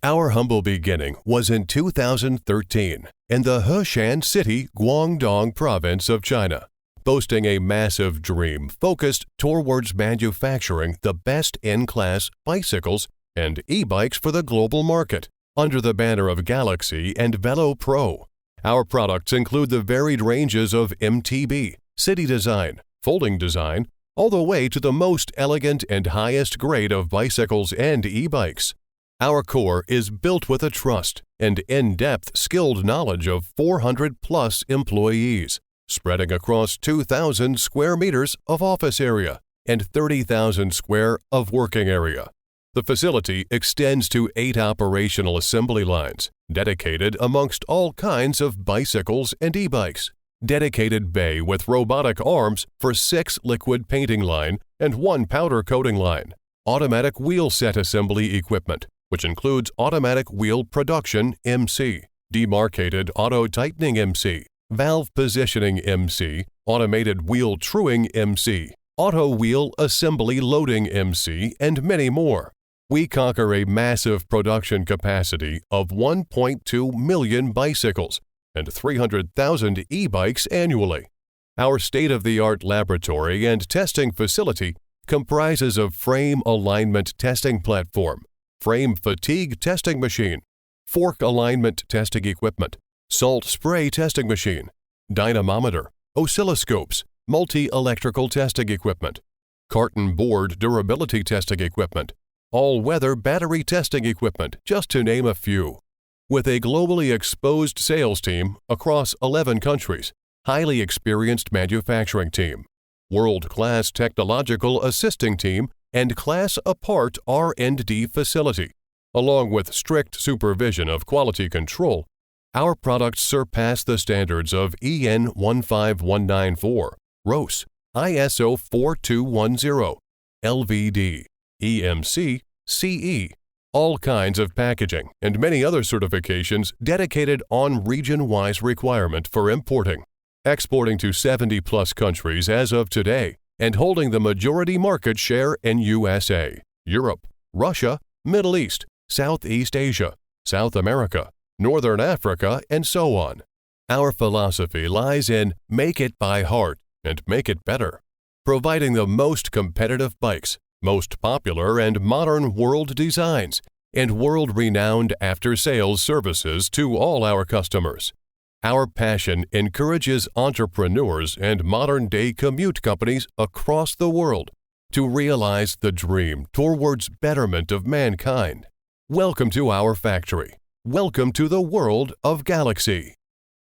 Our humble beginning was in 2013 in the Heshan City, Guangdong province of China, boasting a massive dream focused towards manufacturing the best in-class bicycles and e-bikes for the global market under the banner of Galaxy and Velo Pro. Our products include the varied ranges of MTB, city design, folding design, all the way to the most elegant and highest grade of bicycles and e-bikes. Our core is built with a trust and in-depth skilled knowledge of 400-plus employees, spreading across 2,000 square meters of office area and 30,000 square of working area. The facility extends to 8 operational assembly lines, dedicated amongst all kinds of bicycles and e-bikes. Dedicated bay with robotic arms for 6 liquid painting line and 1 powder coating line. Automatic wheel set assembly equipment, which includes automatic wheel production MC, demarcated auto tightening MC, valve positioning MC, automated wheel truing MC, auto wheel assembly loading MC, and many more. We conquer a massive production capacity of 1.2 million bicycles and 300,000 e-bikes annually. Our state-of-the-art laboratory and testing facility comprises of frame alignment testing platform, frame fatigue testing machine, fork alignment testing equipment, salt spray testing machine, dynamometer, oscilloscopes, multi-electrical testing equipment, carton board durability testing equipment, all-weather battery testing equipment, just to name a few. With a globally exposed sales team across 11 countries, highly experienced manufacturing team, world-class technological assisting team, and class-apart R&D facility, along with strict supervision of quality control, our products surpass the standards of EN 15194, RoHS, ISO 4210, LVD, EMC, CE, all kinds of packaging, and many other certifications dedicated on region-wise requirement for importing, exporting to 70-plus countries as of today, and holding the majority market share in USA, Europe, Russia, Middle East, Southeast Asia, South America, Northern Africa, and so on. Our philosophy lies in make it by heart and make it better, providing the most competitive bikes, most popular and modern world designs, and world-renowned after-sales services to all our customers. Our passion encourages entrepreneurs and modern-day commute companies across the world to realize the dream towards betterment of mankind. Welcome to our factory. Welcome to the world of Galaxy.